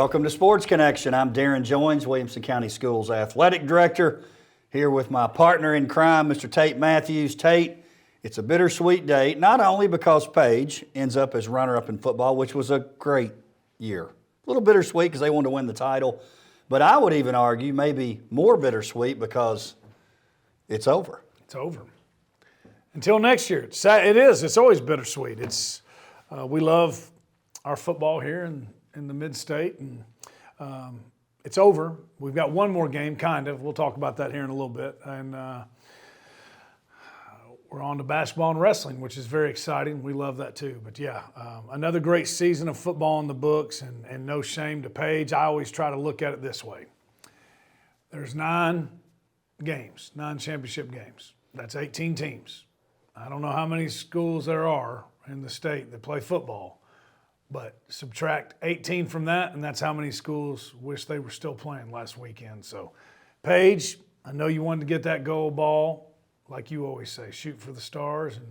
Welcome to Sports Connection. I'm Darrin Joins, Williamson County Schools Athletic Director, here with my partner in crime, Mr. Tate Mathews. Tate, it's a bittersweet day, not only because Page ends up as runner-up in football, which was a great year. A little bittersweet because they wanted to win the title, but I would even argue maybe more bittersweet because it's over. It's over. Until next year. It's always bittersweet. We love our football here in the mid-state, and it's over. We've got one more game, kind of. We'll talk about that here in a little bit. And we're on to basketball and wrestling, which is very exciting. We love that too. But yeah, another great season of football in the books, and no shame to Page. I always try to look at it this way. There's 9 championship games. That's 18 teams. I don't know how many schools there are in the state that play football. But subtract 18 from that, and that's how many schools wish they were still playing last weekend. So, Paige, I know you wanted to get that gold ball, like you always say, shoot for the stars and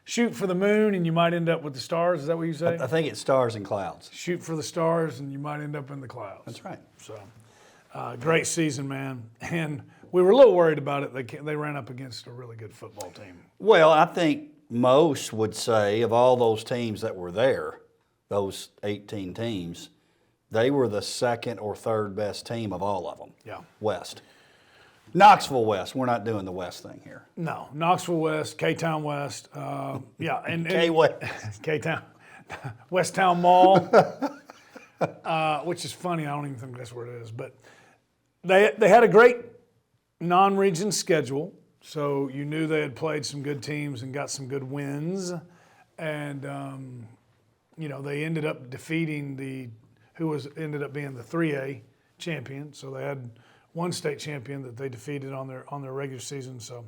shoot for the moon, and you might end up with the stars. Is that what you say? I think it's stars and clouds. Shoot for the stars, and you might end up in the clouds. That's right. So, great season, man. And we were a little worried about it. They ran up against a really good football team. Well, I think most would say of all those teams that were there, those 18 teams, they were the second or third best team of all of them. Yeah. West. Knoxville West. We're not doing the West thing here. No. Knoxville West, K-Town West. Yeah. And K-West. K-Town. West Town Mall, which is funny. I don't even think that's where it is. But they had a great non-region schedule. So you knew they had played some good teams and got some good wins. And, they ended up defeating ended up being the 3A champion. So they had one state champion that they defeated on their regular season. So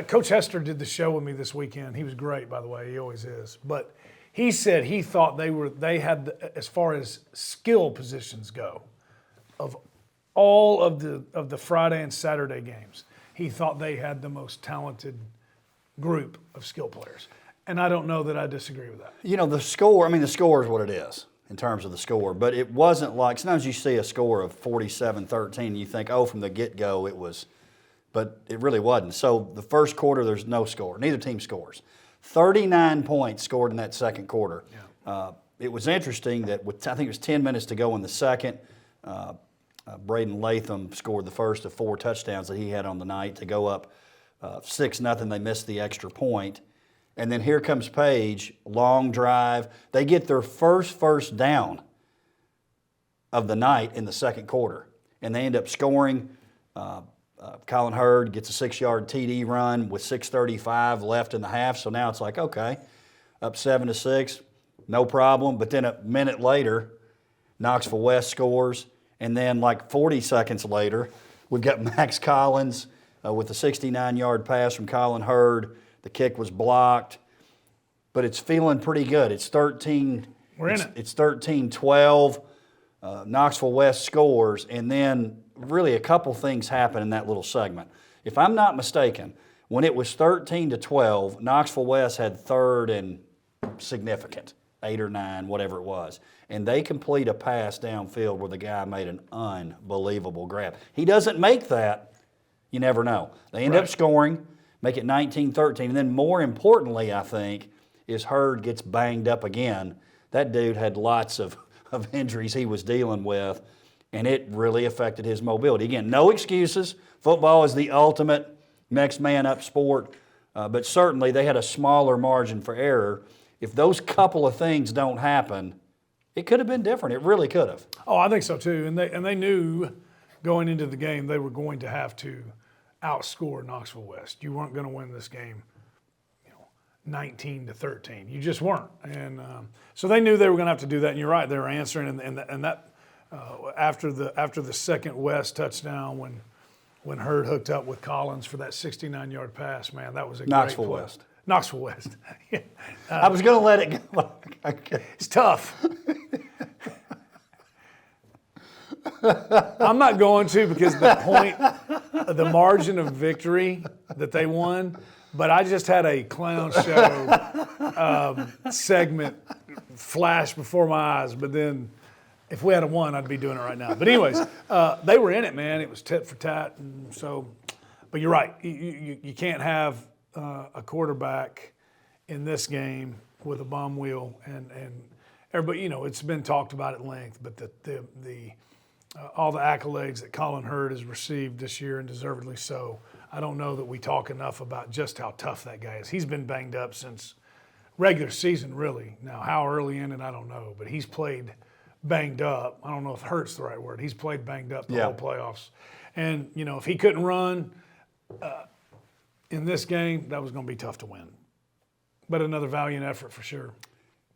Coach Hester did the show with me this weekend. He was great, by the way. He always is. But he said he thought they had, as far as skill positions go, of all of the Friday and Saturday games, he thought they had the most talented group of skill players. And I don't know that I disagree with that. The score is what it is in terms of the score, but it wasn't like, sometimes you see a score of 47-13 and you think, oh, from the get-go it was, but it really wasn't. So the first quarter, there's no score. Neither team scores. 39 points scored in that second quarter. Yeah. It was interesting that I think it was 10 minutes to go in the second, Braden Latham scored the first of 4 touchdowns that he had on the night to go up 6-0. They missed the extra point. And then here comes Page, long drive. They get their first down of the night in the second quarter. And they end up scoring. Colin Hurd gets a 6-yard TD run with 6:35 left in the half. So now it's like, okay, up 7-6, no problem. But then a minute later, Knoxville West scores. And then like 40 seconds later, we've got Max Collins with a 69-yard pass from Colin Hurd. The kick was blocked, but it's feeling pretty good. It's 13. We're in it. It's 13-12. Knoxville West scores, and then really a couple things happen in that little segment. If I'm not mistaken, when it was 13-12, Knoxville West had third and significant, 8 or 9, whatever it was, and they complete a pass downfield where the guy made an unbelievable grab. He doesn't make that, you never know. They end up scoring. Make it 19-13. And then more importantly, I think, is Hurd gets banged up again. That dude had lots of injuries he was dealing with, and it really affected his mobility. Again, no excuses. Football is the ultimate next man up sport, but certainly they had a smaller margin for error. If those couple of things don't happen, it could have been different. It really could have. Oh, I think so too. And they knew going into the game they were going to have to outscore Knoxville West. You weren't going to win this game, 19-13. You just weren't, and so they knew they were going to have to do that. And you're right, they were answering, and that after the second West touchdown when Hurd hooked up with Collins for that 69-yard pass, man, that was a Knoxville great play. West. Knoxville West. I was going to let it go. It's tough. I'm not going to because the margin of victory that they won, but I just had a clown show segment flash before my eyes, but then If we had a won, I'd be doing it right now. But anyways, they were in it, man. It was tit for tat, and so. But you're right. You can't have a quarterback in this game with a bum wheel, and everybody, it's been talked about at length. But all the accolades that Colin Hurd has received this year, and deservedly so. I don't know that we talk enough about just how tough that guy is. He's been banged up since regular season, really. Now, how early in it, I don't know. But he's played banged up. I don't know if hurt's the right word. He's played banged up the whole playoffs. And, if he couldn't run in this game, that was going to be tough to win. But another valiant effort for sure.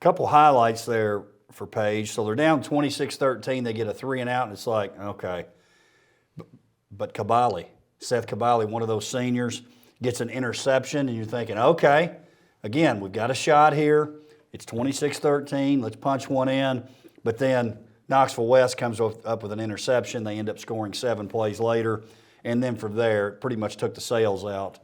Couple highlights there for Page. So they're down 26-13. They get a 3-and-out, and it's like, okay. But Seth Caballi, one of those seniors, gets an interception, and you're thinking, okay, again, we've got a shot here. It's 26-13. Let's punch one in. But then Knoxville West comes up with an interception. They end up scoring 7 plays later. And then from there, it pretty much took the sails out,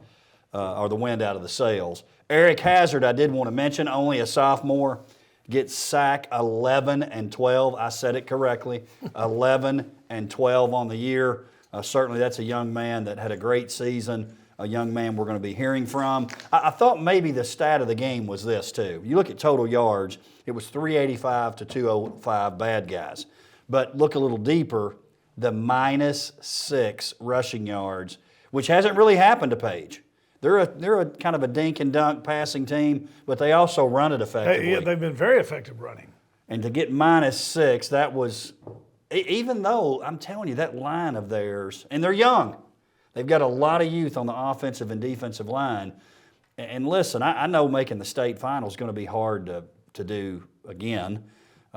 or the wind out of the sails. Eric Hazard, I did want to mention, only a sophomore, gets sacked 11 and 12. I said it correctly, 11 and 12 on the year. Certainly that's a young man that had a great season, a young man we're going to be hearing from. I thought maybe the stat of the game was this too. You look at total yards, it was 385 to 205 bad guys. But look a little deeper, the -6 rushing yards, which hasn't really happened to Page. They're a kind of a dink and dunk passing team, but they also run it effectively. They've been very effective running. And to get -6, that was, even though I'm telling you, that line of theirs, and they're young. They've got a lot of youth on the offensive and defensive line. And listen, I know making the state final is going to be hard to do again.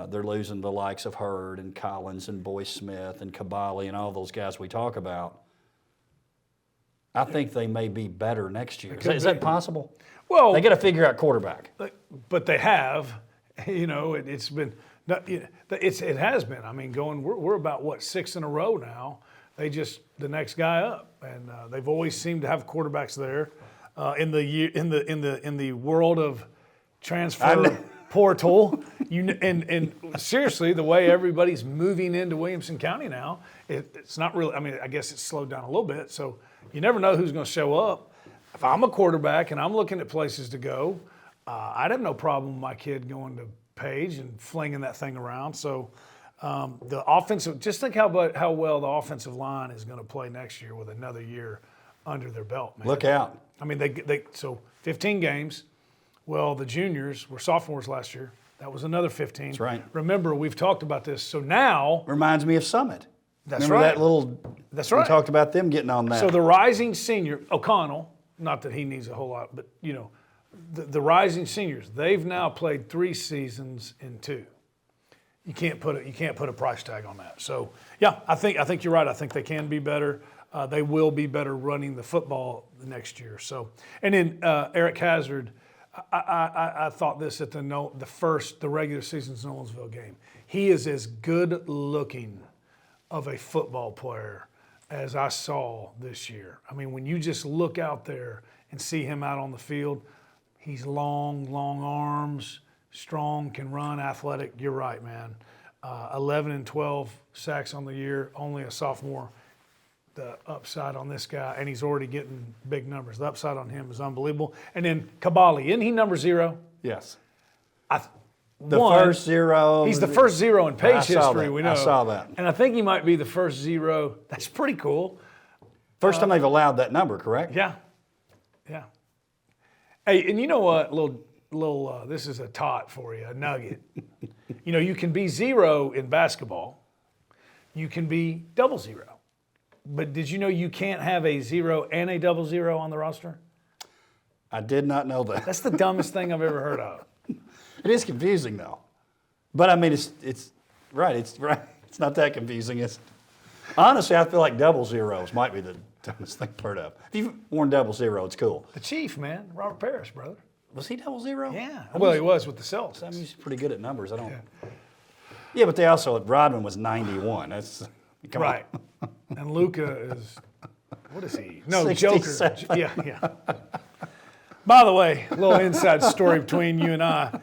They're losing the likes of Hurd and Collins and Boyce Smith and Caballi and all those guys we talk about. I think they may be better next year. Is that possible? Well, they got to figure out quarterback. But they have. It's been. It has been. I mean, we're about 6 in a row now. The next guy up, and they've always seemed to have quarterbacks there. In the world of transfer portal, and seriously, the way everybody's moving into Williamson County now, it's not really. I mean, I guess it's slowed down a little bit. So you never know who's going to show up. If I'm a quarterback and I'm looking at places to go, I'd have no problem with my kid going to Page and flinging that thing around. So the offensive, just think how well the offensive line is going to play next year with another year under their belt, man. Look out. I mean, so 15 games. Well, the juniors were sophomores last year. That was another 15. That's right. Remember, we've talked about this. So now. Reminds me of Summit. That's Remember right. that little. That's right. We talked about them getting on that. So the rising senior, O'Connell, not that he needs a whole lot, but, the rising seniors, they've now played 3 seasons in 2. You can't put a price tag on that. So yeah, I think you're right. I think they can be better. They will be better running the football the next year. So, and then Eric Hazard, I thought this at the regular season's Nolensville game. He is as good looking of a football player as I saw this year. I mean, when you just look out there and see him out on the field, he's long arms, strong, can run, athletic. You're right, man. 11 and 12 sacks on the year, only a sophomore. The upside on this guy, and he's already getting big numbers. The upside on him is unbelievable. And then Caballi, isn't he number 0? Yes. First 0. He's the first 0 in Page history, that. we know. I saw that. And I think he might be the first 0. That's pretty cool. First time they've allowed that number, correct? Yeah. Hey, and you know what? This is a tot for you, a nugget. You can be 0 in basketball. You can be 00. But did you know you can't have a 0 and a 00 on the roster? I did not know that. That's the dumbest thing I've ever heard of. It is confusing though. But I mean, it's right. It's right. It's not that confusing. Honestly, I feel like 00s might be the dumbest thing I've heard of. If you've worn 00, it's cool. The Chief, man, Robert Parrish, brother. Was he 00? Yeah. Well, he was with the Celtics. I mean, he's pretty good at numbers. I don't. Yeah, but they also Rodman was 91. That's come right. on. And Luca is, what is he? No, 67. Joker. Yeah. By the way, a little inside story between you and I.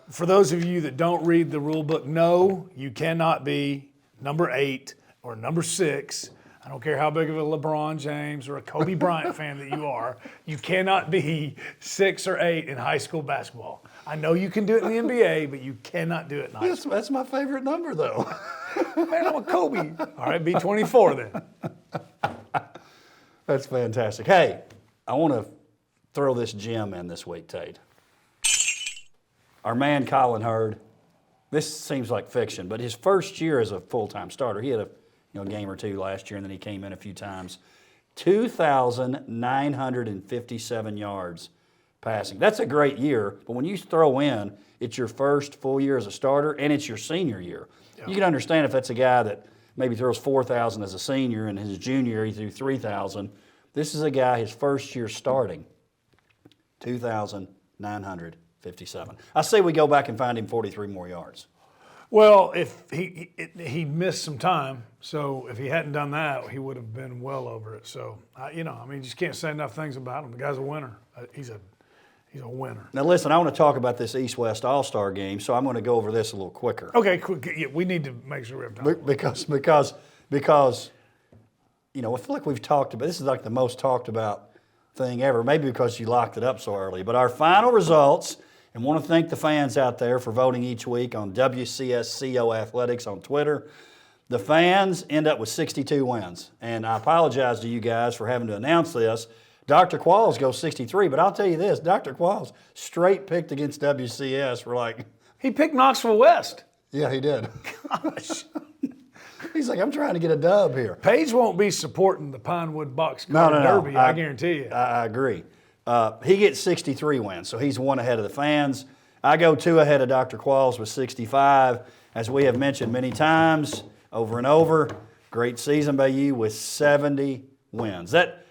For those of you that don't read the rule book, no, you cannot be number 8 or number 6. I don't care how big of a LeBron James or a Kobe Bryant fan that you are. You cannot be 6 or 8 in high school basketball. I know you can do it in the NBA, but you cannot do it in high school. That's my favorite number, though. Man, I'm a Kobe. All right, be 24 then. That's fantastic. Hey, I want to throw this gem in this week, Tate. Our man Colin Hurd, this seems like fiction, but his first year as a full-time starter, he had a game or two last year, and then he came in a few times. 2,957 yards passing. That's a great year, but when you throw in, it's your first full year as a starter, and it's your senior year. Yeah. You can understand if that's a guy that maybe throws 4,000 as a senior, and his junior year he threw 3,000. This is a guy, his first year starting, 2,957. I say we go back and find him 43 more yards. Well, if he missed some time, so if he hadn't done that, he would have been well over it. So, you just can't say enough things about him. The guy's a winner. He's a winner. Now, listen, I want to talk about this East-West All-Star game, so I'm going to go over this a little quicker. Okay, quick. Yeah, we need to make sure we have time. Because I feel like we've talked about, this is like the most talked about thing ever, maybe because you locked it up so early. But our final results, and want to thank the fans out there for voting each week on WCS CO Athletics on Twitter. The fans end up with 62 wins. And I apologize to you guys for having to announce this. Dr. Qualls goes 63, but I'll tell you this, Dr. Qualls straight picked against WCS for like... He picked Knoxville West. Yeah, he did. Gosh. He's like, I'm trying to get a dub here. Paige won't be supporting the Pinewood Box Car Derby, I guarantee you. I agree. He gets 63 wins, so he's one ahead of the fans. I go 2 ahead of Dr. Qualls with 65. As we have mentioned many times, over and over, great season by you with 70 wins. That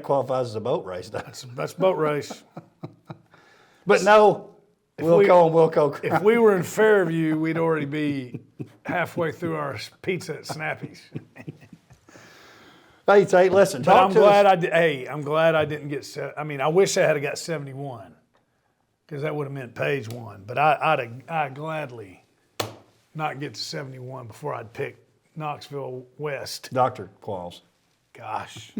qualifies as a boat race, doesn't it? That's boat race. But no, Wilco. If we were in Fairview, we'd already be halfway through our pizza at Snappy's. Hey, Tate, listen. But I'm glad I didn't get. I wish I had got 71, because that would have meant Paige won. But I'd gladly not get to 71 before I'd pick Knoxville West. Dr. Qualls. Gosh.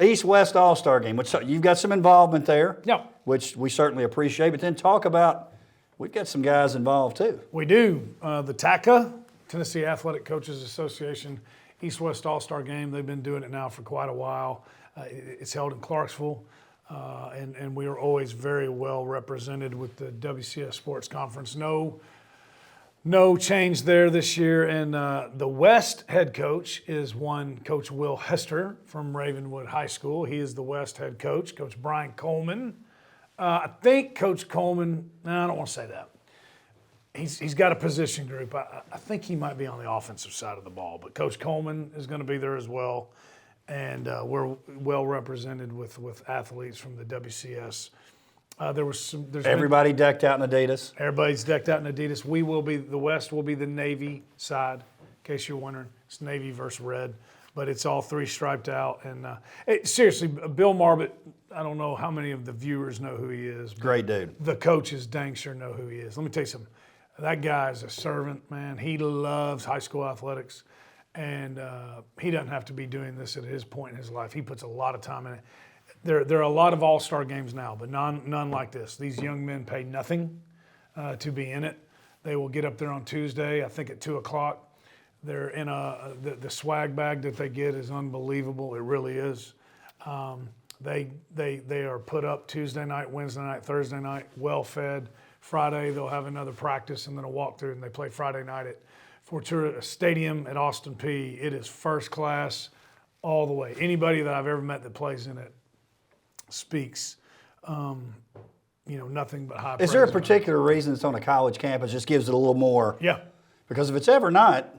East-West All-Star game, which you've got some involvement there, Yep. which we certainly appreciate. But then talk about, we've got some guys involved too. We do. The TACA, Tennessee Athletic Coaches Association, East-West All-Star game. They've been doing it now for quite a while. It's held in Clarksville, and we are always very well represented with the WCS Sports Conference. No change there this year. And the West head coach is one Coach Will Hester from Ravenwood High School. He is the West head coach. Coach Brian Coleman. I think Coach Coleman, no, I don't want to say that. He's got a position group. I think he might be on the offensive side of the ball, but Coach Coleman is going to be there as well. And we're well represented with athletes from the WCS. Everybody decked out in Adidas. Everybody's decked out in Adidas. The West will be the Navy side, in case you're wondering. It's Navy versus red, but it's all 3 striped out. And seriously, Bill Marbett, I don't know how many of the viewers know who he is. Great dude. The coaches dang sure know who he is. Let me tell you something. That guy is a servant, man. He loves high school athletics, and he doesn't have to be doing this at his point in his life. He puts a lot of time in it. There are a lot of all-star games now, but none like this. These young men pay nothing to be in it. They will get up there on Tuesday, I think at 2 o'clock. They're in the swag bag that they get is unbelievable. It really is. They are put up Tuesday night, Wednesday night, Thursday night, well-fed. Friday they'll have another practice and then a walkthrough, and they play Friday night at Fortuna Stadium at Austin Peay. It is first class all the way. Anybody that I've ever met that plays in it speaks, nothing but high praise. Is there a particular reason it's on a college campus? Just gives it a little more. Yeah. Because if it's ever not,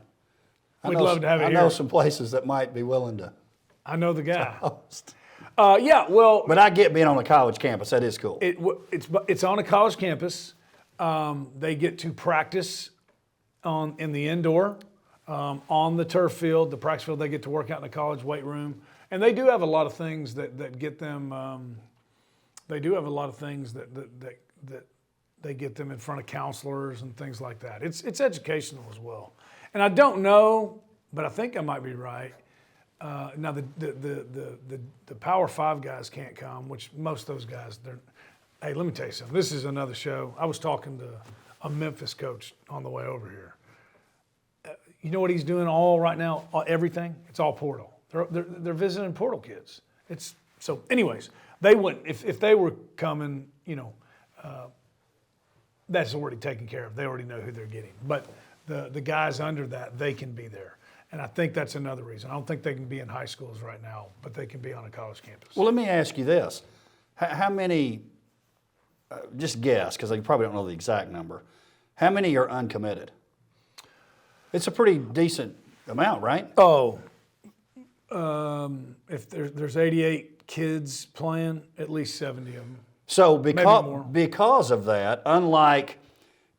We'd love to have it I here. know some places that might be willing to. I know the guy. Host. Yeah, well. But I get being on a college campus. That is cool. It's on a college campus. They get to practice in the indoor, on the turf field, the practice field. They get to work out in the college weight room. And they do have a lot of things that get them they do have a lot of things that they get them in front of counselors and things like that. It's educational as well. And I don't know, but I think I might be right. Now the Power 5 guys can't come, which most of those guys, hey, let me tell you something. This is another show. I was talking to a Memphis coach on the way over here. You know what he's doing all right now? Everything. It's all portal. They're visiting portal kids. So. Anyways, they wouldn't if they were coming. That's already taken care of. They already know who they're getting. But the guys under that, they can be there. And I think that's another reason. I don't think they can be in high schools right now, but they can be on a college campus. Well, let me ask you this. How many, just guess, because you probably don't know the exact number, how many are uncommitted? It's a pretty decent amount, right? Oh, if there's 88 kids playing, at least 70 of them. So because of that, unlike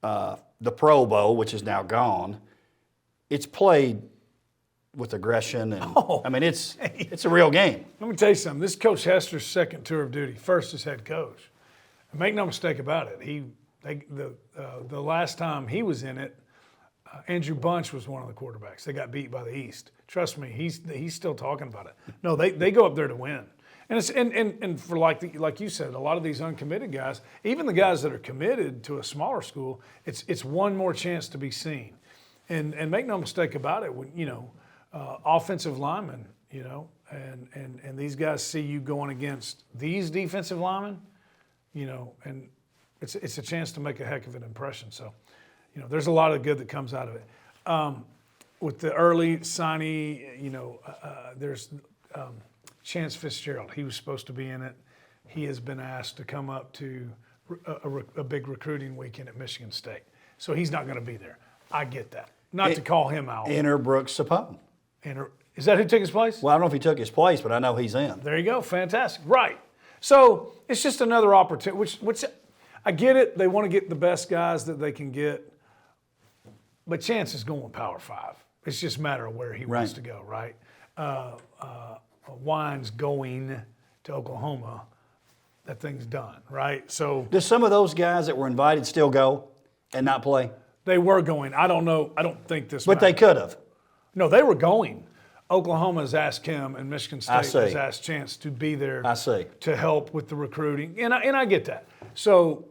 the Pro Bowl, which is now gone, it's played with aggression, and it's a real game. Let me tell you something. This is Coach Hester's second tour of duty, first as head coach. And make no mistake about it. The last time he was in it, Andrew Bunch was one of the quarterbacks. They got beat by the East. Trust me, he's still talking about it. No, they go up there to win. And for like you said, a lot of these uncommitted guys, even the guys that are committed to a smaller school, it's one more chance to be seen. And make no mistake about it, when offensive linemen, and these guys see you going against these defensive linemen, and it's a chance to make a heck of an impression. So, there's a lot of good that comes out of it. With the early signee, there's Chance Fitzgerald. He was supposed to be in it. He has been asked to come up to a big recruiting weekend at Michigan State. So he's not going to be there. I get that. Not to call him out. Enter Brooks Sapone. Is that who took his place? Well, I don't know if he took his place, but I know he's in. There you go. Fantastic. Right. So it's just another opportunity, which I get it. They want to get the best guys that they can get. But Chance is going Power 5. It's just a matter of where he wants to go, right? Wine's going to Oklahoma. That thing's done, right? So does some of those guys that were invited still go and not play? They were going. I don't know. I don't think this. But they could have. No, they were going. Oklahoma has asked him, and Michigan State has asked Chance to be there. To help with the recruiting, and I get that. So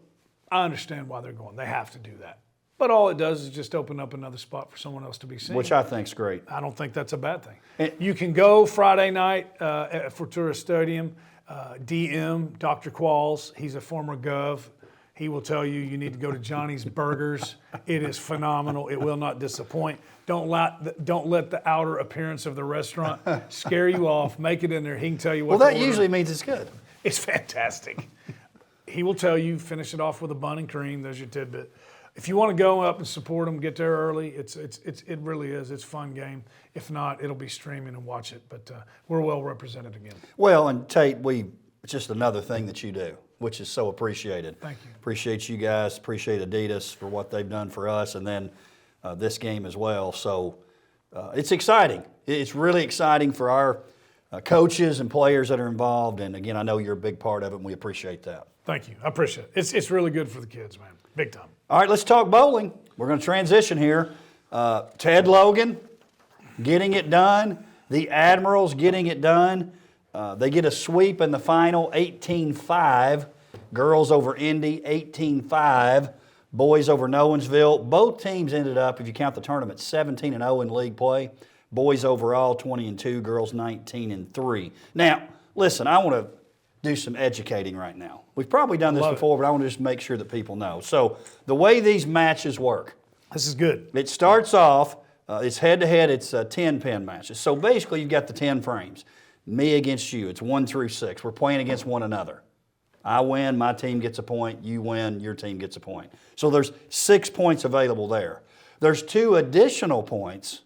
I understand why they're going. They have to do that. But all it does is just open up another spot for someone else to be seen. Which I think's great. I don't think that's a bad thing. You can go Friday night at Fortuna Stadium. DM, Dr. Qualls, he's a former Gov. He will tell you need to go to Johnny's Burgers. It is phenomenal. It will not disappoint. Don't let the outer appearance of the restaurant scare you off. Make it in there. He can tell you what. Well, that usually means it's good. It's fantastic. He will tell you, finish it off with a bun and cream. There's your tidbit. If you want to go up and support them, get there early. It really is. It's a fun game. If not, it'll be streaming and watch it. But we're well represented again. Well, and Tate, it's just another thing that you do, which is so appreciated. Thank you. Appreciate you guys. Appreciate Adidas for what they've done for us, and then this game as well. So it's exciting. It's really exciting for our coaches and players that are involved. And again, I know you're a big part of it, and we appreciate that. Thank you. I appreciate it. It's really good for the kids, man. Big time. All right, let's talk bowling. We're going to transition here. Ted Logan getting it done. The Admirals getting it done. They get a sweep in the final, 18-5. Girls over Indy, 18-5. Boys over Nowensville. Both teams ended up, if you count the tournament, 17-0 in league play. Boys overall, 20-2. Girls, 19-3. Now, listen, I want to do some educating right now. We've probably done this before, but I want to just make sure that people know. So the way these matches work. This is good. It starts off, it's head-to-head, it's 10-pin matches. So basically you've got the 10 frames. Me against you, it's 1 through 6. We're playing against one another. I win, my team gets a point. You win, your team gets a point. So there's 6 points available there. There's 2 additional points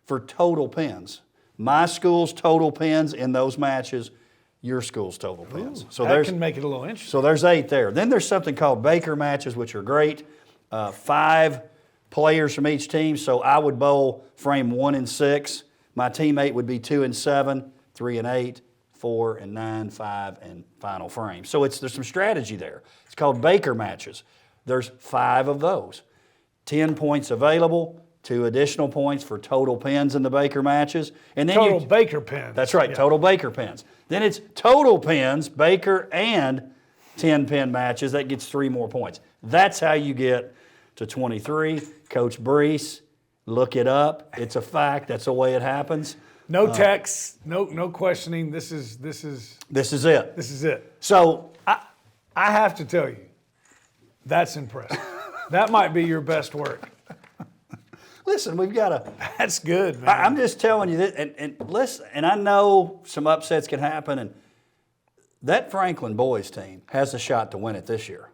for total pins. My school's total pins in those matches, your school's total pins. So that can make it a little interesting. So there's 8 there. Then there's something called Baker matches, which are great. 5 players from each team. So I would bowl frame 1 and 6. My teammate would be 2 and 7, 3 and 8, 4, and 9, 5, and final frame. So there's some strategy there. It's called Baker matches. There's 5 of those. 10 points available, 2 additional points for total pins in the Baker matches. And then Total Baker pins. That's right, total Baker pins. Then it's total pins, Baker, and 10 pin matches. That gets 3 more points. That's how you get to 23. Coach Brees, look it up. It's a fact. That's the way it happens. No text, no questioning. This is it. This is it. So I have to tell you, that's impressive. That might be your best work. listen, we've got to. That's good, man. I'm just telling you that, and listen, and I know some upsets can happen, and that Franklin boys team has a shot to win it this year.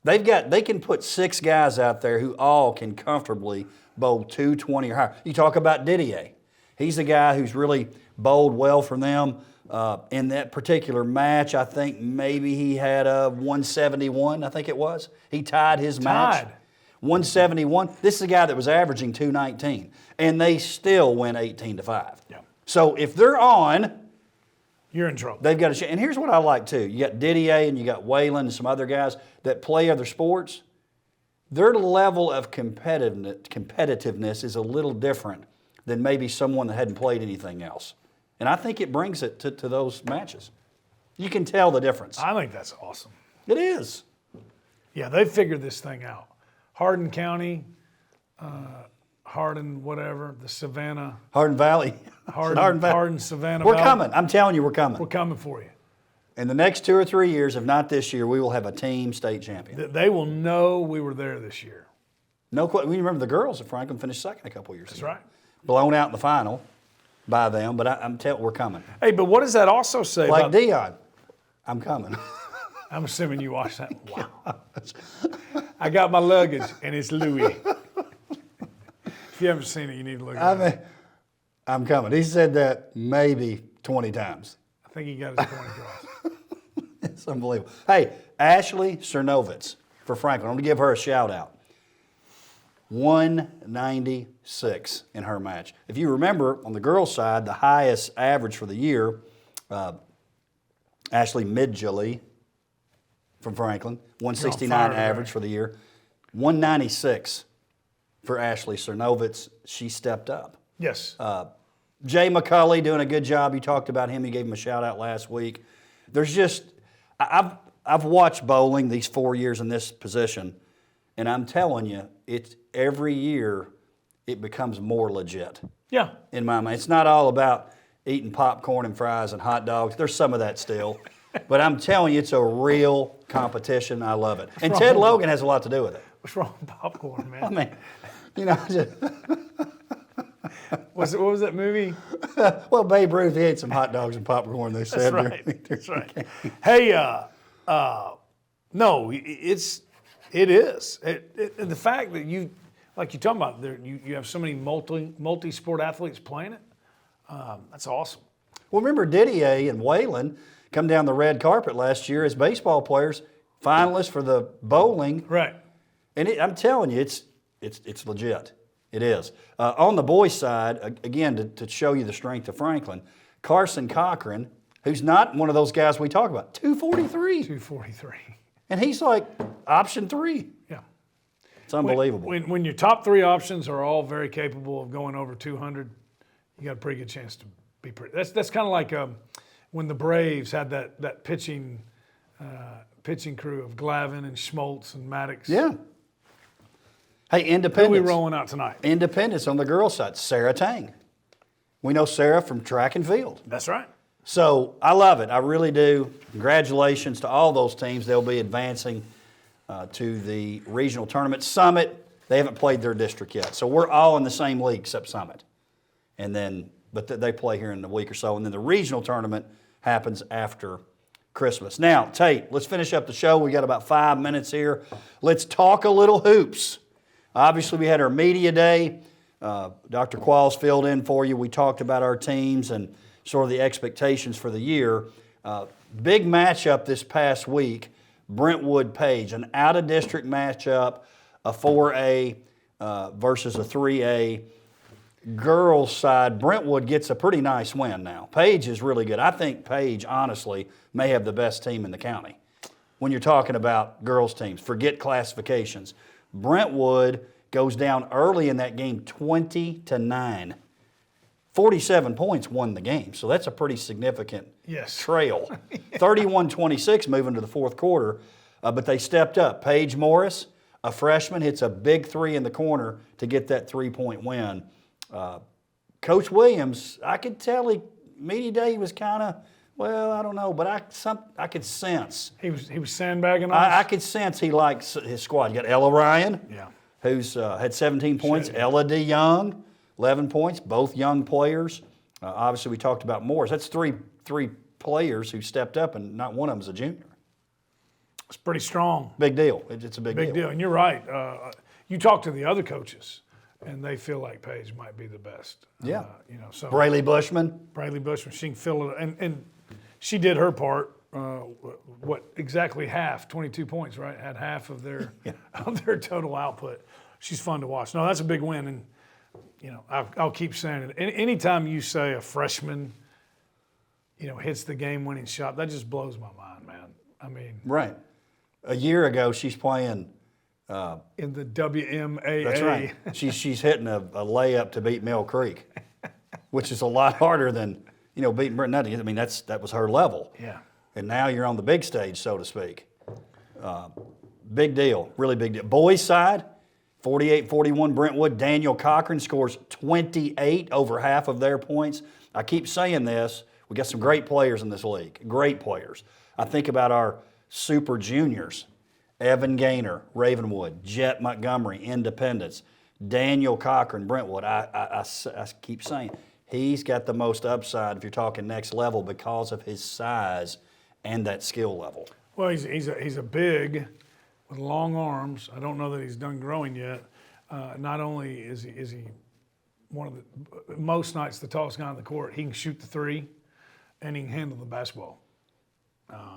They can put 6 guys out there who all can comfortably bowl 220 or higher. You talk about Didier. He's the guy who's really bowled well for them. In that particular match, I think maybe he had a 171, I think it was. He tied his match. 171. This is a guy that was averaging 219, and they still win 18-5. Yeah. So if they're on, you're in trouble. they've got a chance. And here's what I like too. You got Didier and you got Waylon and some other guys that play other sports. Their level of competitiveness is a little different than maybe someone that hadn't played anything else. And I think it brings it to those matches. You can tell the difference. I think that's awesome. It is. Yeah, they figured this thing out. Hardin County, Hardin whatever, the Savannah. Hardin Valley. Hardin, Savannah We're Valley. coming. I'm telling you, we're coming. We're coming for you. In the next 2 or 3 years, if not this year, we will have a team state champion. They will know we were there this year. No question. We remember the girls at Franklin finished second a couple years ago. That's right. Blown out in the final by them, but I'm telling you, we're coming. Hey, but what does that also say Like about... Dion, I'm coming. I'm assuming you watched that. Wow. I got my luggage, and it's Louis. If you haven't seen it, you need to look at it. I'm coming. He said that maybe 20 times. I think he got his point across. It's unbelievable. Hey, Ashley Cernovitz for Franklin. I'm going to give her a shout out. 196 in her match. If you remember, on the girls' side, the highest average for the year, Ashley Midgley from Franklin, 169 average for the year. 196 for Ashley Cernovitz. She stepped up. Yes. Jay McCulley doing a good job. You talked about him. You gave him a shout out last week. There's just, I've watched bowling these 4 years in this position, and I'm telling you, it's every year it becomes more legit. Yeah. In my mind, it's not all about eating popcorn and fries and hot dogs. There's some of that still, but I'm telling you, it's a real competition. I love it, and Ted Logan has a lot to do with it. What's wrong with popcorn, man? I mean, you know. What was that movie? Well, Babe Ruth, he ate some hot dogs and popcorn, they said. That's right. That's right. Hey, no, it is. The fact that you, like you're talking about, you have so many multi-sport athletes playing it, that's awesome. Well, remember Didier and Waylon come down the red carpet last year as baseball players, finalists for the bowling. Right. And I'm telling you, it's legit. It is. On the boys' side, again, to show you the strength of Franklin, Carson Cochran, who's not one of those guys we talk about, 243. 243. And he's like option 3. Yeah. It's unbelievable. When your top 3 options are all very capable of going over 200, you got a pretty good chance to be pretty. That's kind of like when the Braves had that pitching crew of Glavine and Schmaltz and Maddox. Yeah. Hey, Independence. Who are we rolling out tonight? Independence on the girls' side, Sarah Tang. We know Sarah from track and field. That's right. So I love it. I really do. Congratulations to all those teams. They'll be advancing to the regional tournament. Summit, they haven't played their district yet. So we're all in the same league except Summit. And then, but they play here in a week or so. And then the regional tournament happens after Christmas. Now, Tate, let's finish up the show. We got about 5 minutes here. Let's talk a little hoops. Obviously, we had our media day. Dr. Qualls filled in for you. We talked about our teams and sort of the expectations for the year. Big matchup this past week, Brentwood-Page, an out-of-district matchup, a 4A versus a 3A. girls' side, Brentwood gets a pretty nice win now. Page is really good. I think Page, honestly, may have the best team in the county. When you're talking about girls' teams, forget classifications. Brentwood goes down early in that game 20-9. 47 points won the game, so that's a pretty significant trail. 31-26 moving to the fourth quarter, but they stepped up. Paige Morris, a freshman, hits a big three in the corner to get that 3-point win. Coach Williams, I could tell media day he was kind of, well, I don't know, but I could sense. He was sandbagging us? I could sense he likes his squad. You got Ella Ryan, who's had 17 points. Ella DeYoung, 11 points, both young players. Obviously, we talked about Morris. That's three players who stepped up, and not one of them is a junior. It's pretty strong. Big deal. It's a big deal. And you're right. You talk to the other coaches, and they feel like Paige might be the best. Yeah. So Braylee Bushman, she can fill it, and she did her part. Exactly half, 22 points, right? Had half of their total output. She's fun to watch. No, that's a big win, and I'll keep saying it. Anytime you say a freshman, hits the game-winning shot, that just blows my mind, man. I mean, right. A year ago, she's playing in the WMAA. That's right. She's hitting a layup to beat Mill Creek, which is a lot harder than beating Brent Nutting. I mean, that was her level. Yeah. And now you're on the big stage, so to speak. Big deal, really big deal. Boys side, 48-41 Brentwood. Daniel Cochran scores 28, over half of their points. I keep saying this. We got some great players in this league, great players. I think about our super juniors, Evan Gaynor, Ravenwood, Jet Montgomery, Independence, Daniel Cochran, Brentwood. I keep saying he's got the most upside if you're talking next level because of his size and that skill level. Well, he's a big with long arms. I don't know that he's done growing yet. Not only is he one of the most nights the tallest guy on the court, he can shoot the three, and he can handle the basketball.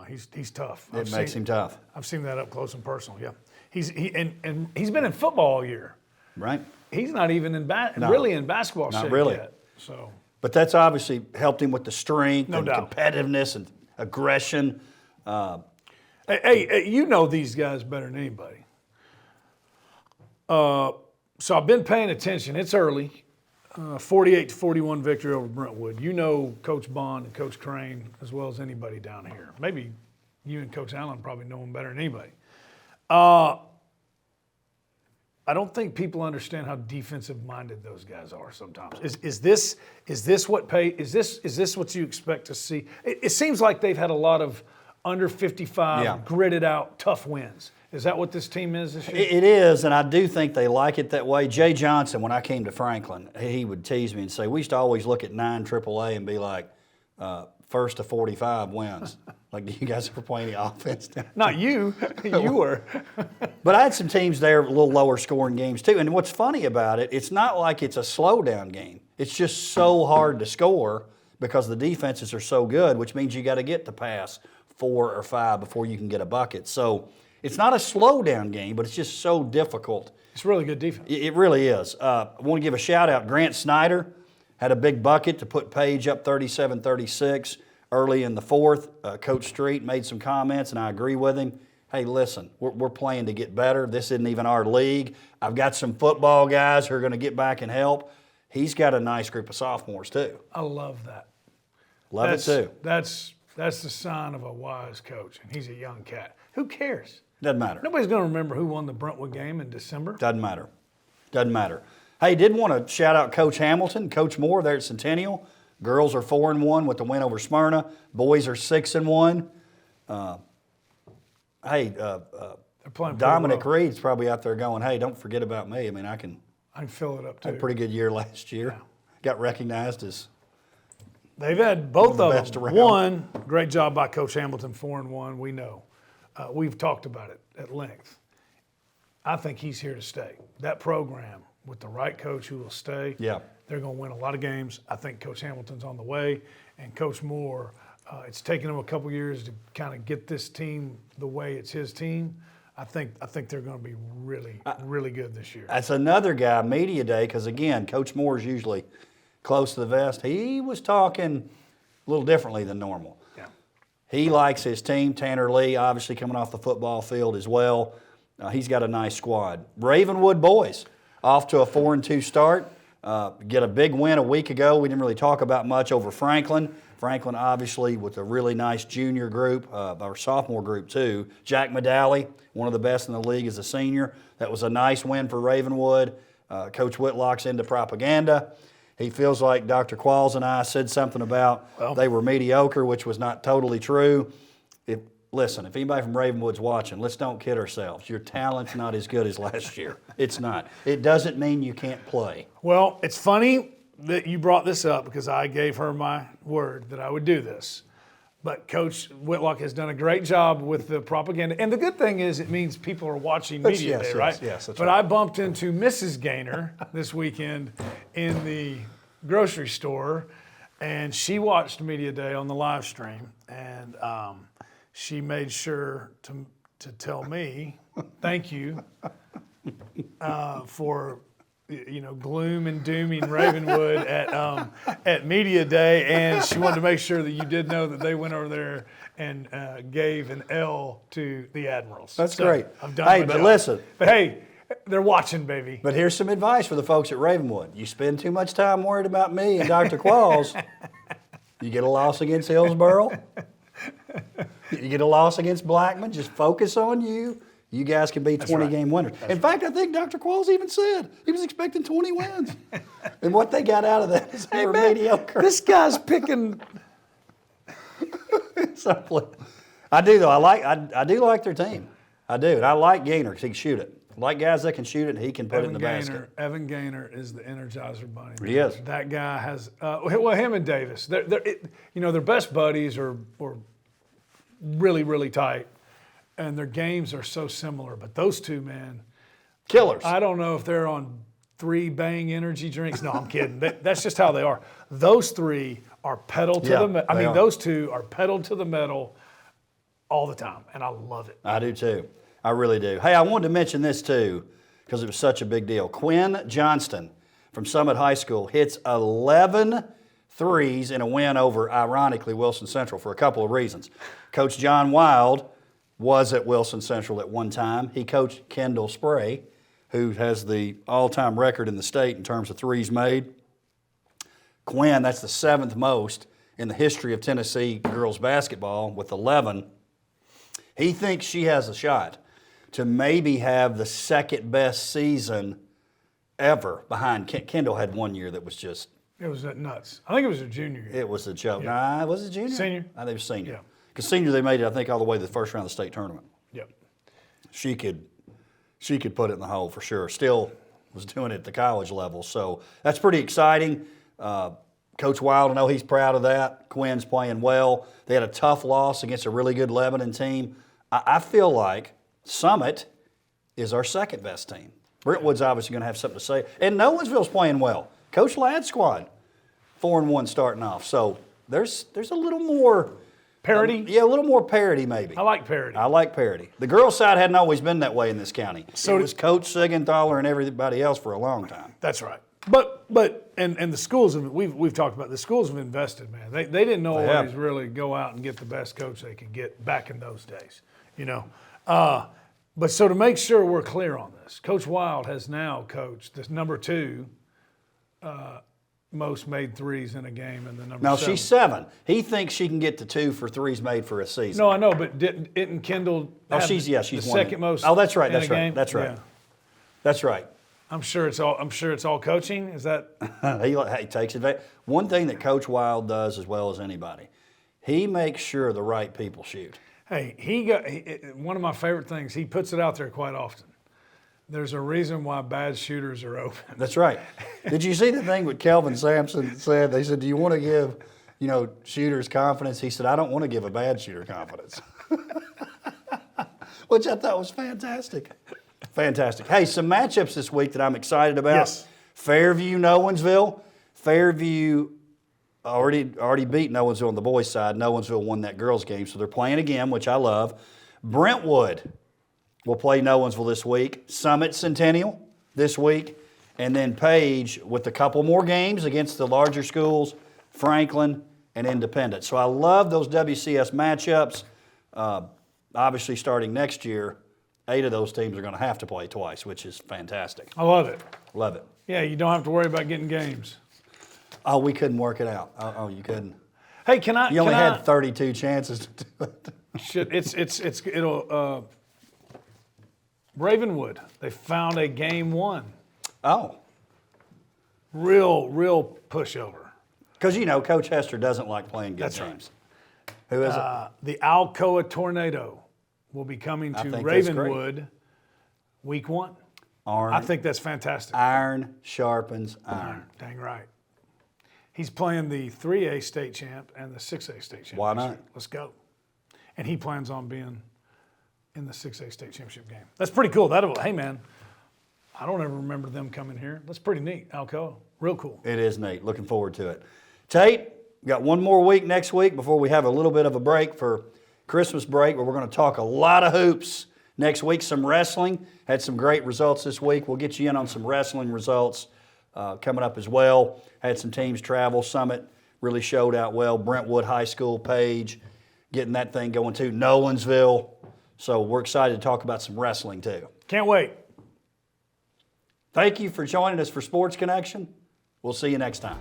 He's tough. It makes him tough. I've seen that up close and personal. Yeah, he's been in football all year. Right. He's not even really in basketball shape yet. So, but that's obviously helped him with the strength and doubt. competitiveness and aggression. Hey, these guys better than anybody. So I've been paying attention. It's early. 48-41 victory over Brentwood. Coach Bond and Coach Crane as well as anybody down here. Maybe you and Coach Allen probably know him better than anybody. I don't think people understand how defensive minded those guys are sometimes. Is this what you expect to see? It seems like they've had a lot of under 55 gritted out tough wins. Is that what this team is this year? It is, and I do think they like it that way. Jay Johnson, when I came to Franklin, he would tease me and say, we used to always look at 9 AAA and be like, first to 45 wins. Like, do you guys ever play any offense? Not you. You were. But I had some teams there, a little lower scoring games too. And what's funny about it, it's not like it's a slow down game. It's just so hard to score because the defenses are so good, which means you got to get to pass 4 or 5 before you can get a bucket. So it's not a slow down game, but it's just so difficult. It's really good defense. It really is. I want to give a shout out. Grant Snyder had a big bucket to put Page up 37-36 early in the fourth. Coach Street made some comments, and I agree with him. Hey, listen, we're playing to get better. This isn't even our league. I've got some football guys who are going to get back and help. He's got a nice group of sophomores, too. I love that. Love it, too. That's the sign of a wise coach, and he's a young cat. Who cares? Doesn't matter. Nobody's going to remember who won the Brentwood game in December. Doesn't matter. Doesn't matter. Hey, did want to shout out Coach Hamilton, Coach Moore there at Centennial. Girls are 4-1 with the win over Smyrna. Boys are 6-1. Dominic Reed's probably out there going, hey, don't forget about me. I mean, I can fill it up, too. Had a pretty good year last year. Yeah. Got recognized as they've had both of best them. around. One, great job by Coach Hamilton, 4-1. We know. We've talked about it at length. I think he's here to stay. That program, with the right coach who will stay, they're going to win a lot of games. I think Coach Hamilton's on the way. And Coach Moore, it's taken him a couple years to kind of get this team the way it's his team. I think they're going to be really, really good this year. That's another guy, media day, because again, Coach Moore is usually close to the vest. He was talking a little differently than normal. Yeah. He likes his team. Tanner Lee, obviously coming off the football field as well. He's got a nice squad. Ravenwood boys off to a 4-2 start. Get a big win a week ago. We didn't really talk about much over Franklin. Franklin, obviously, with a really nice junior group, or sophomore group too. Jack Medalley, one of the best in the league as a senior. That was a nice win for Ravenwood. Coach Whitlock's into propaganda. He feels like Dr. Qualls and I said something about they were mediocre, which was not totally true. Listen, if anybody from Ravenwood's watching, let's don't kid ourselves. Your talent's not as good as last year. It's not. It doesn't mean you can't play. Well, it's funny that you brought this up because I gave her my word that I would do this. But Coach Whitlock has done a great job with the propaganda. And the good thing is it means people are watching media day, right? Yes, that's but right. I bumped into Mrs. Gaynor this weekend in the grocery store, and she watched media day on the live stream. And she made sure to tell me, thank you for gloom and dooming Ravenwood at media day, and she wanted to make sure that you did know that they went over there and gave an L to the Admirals. That's great. I've done hey, my but job. listen. But hey, they're watching, baby. But here's some advice for the folks at Ravenwood. You spend too much time worried about me and Dr. Qualls, you get a loss against Hillsboro. You get a loss against Blackman, just focus on you. You guys can be 20-game winners. In fact, I think Dr. Qualls even said he was expecting 20 wins. And what they got out of that is they were mediocre. This guy's picking. I do, though. I do like their team. I do. And I like Gaynor because he can shoot it. I like guys that can shoot it and he can put it in the basket. Evan Gaynor is the Energizer Bunny. He is. That guy has, him and Davis, their best buddies are really, really tight, and their games are so similar. But those two, man, Killers. I don't know if they're on 3 Bang energy drinks. No, I'm kidding. That's just how they are. Those 3 are pedal to the metal. I mean, those 2 are pedal to the metal all the time, and I love it. I do too. I really do. Hey, I wanted to mention this too because it was such a big deal. Quinn Johnston from Summit High School hits 11 threes in a win over, ironically, Wilson Central for a couple of reasons. Coach John Wild was at Wilson Central at one time. He coached Kendall Spray, who has the all-time record in the state in terms of threes made. Quinn, that's the 7th most in the history of Tennessee girls basketball with 11. He thinks she has a shot to maybe have the second best season ever behind Kendall had one year that was just. It was nuts. I think it was her junior year. It was a joke. Yeah. Nah, was it junior? Senior. I think it was senior. Yeah. Because senior they made it, I think, all the way to the first round of the state tournament. Yep. She could put it in the hole for sure. Still was doing it at the college level. So that's pretty exciting. Coach Wild, I know he's proud of that. Quinn's playing well. They had a tough loss against a really good Lebanon team. I feel like Summit is our second best team. Brentwood's obviously going to have something to say. And Nolensville's playing well. Coach Ladd's squad, 4-1 starting off. So there's a little more parity? A little more parity maybe. I like parity. I like parity. The girls' side hadn't always been that way in this county. So it was Coach Siegenthaler and everybody else for a long time. That's right. But the schools have we've talked about the schools have invested, man. They didn't always really go out and get the best coach they could get back in those days, But so to make sure we're clear on this, Coach Wild has now coached this number 2 most made threes in a game, and the number. No, 7. she's 7. He thinks she can get to 2 for threes made for a season. No, I know, but didn't Kendall? Oh, she's the one. second most. Oh, that's right. in That's a right. game? That's right. Yeah. That's right. I'm sure it's all coaching. Is that? He takes advantage. One thing that Coach Wild does as well as anybody, he makes sure the right people shoot. Hey, one of my favorite things. He puts it out there quite often. There's a reason why bad shooters are open. That's right. Did you see the thing what Kelvin Sampson said? They said, "Do you want to give, shooters confidence?" He said, "I don't want to give a bad shooter confidence," which I thought was fantastic. Fantastic. Hey, some matchups this week that I'm excited about. Yes. Fairview, Nolensville. Fairview already beat Nolensville on the boys' side. Nolensville won that girls' game, so they're playing again, which I love. Brentwood will play Nolensville this week. Summit Centennial this week. And then Page with a couple more games against the larger schools, Franklin and Independent. So I love those WCS matchups. Obviously, starting next year, 8 of those teams are going to have to play twice, which is fantastic. I love it. Love it. Yeah, you don't have to worry about getting games. Oh, we couldn't work it out. Oh, you couldn't. Hey, can I? You only can I- had 32 chances to do it. Shit, it'll. Ravenwood, they found a game 1. Oh, Real pushover. because Coach Hester doesn't like playing good That's right. teams. Who is it? The Alcoa Tornado will be coming to think that's great. Ravenwood week 1. Iron, I think that's fantastic. iron sharpens iron. Dang right. He's playing the 3A state champ and the 6A state champ. Why this not? year. Let's go. And he plans on being in the 6A state championship game. That's pretty cool. Hey man, I don't ever remember them coming here. That's pretty neat. Alcoa, real cool. It is neat. Looking forward to it. Tate, we got one more week next week before we have a little bit of a break for Christmas break, where we're going to talk a lot of hoops. Next week, some wrestling. Had some great results this week. We'll get you in on some wrestling results coming up as well. Had some teams travel. Summit really showed out well. Brentwood High School, Page, getting that thing going too. Nolensville. So we're excited to talk about some wrestling too. Can't wait. Thank you for joining us for Sports Connection. We'll see you next time.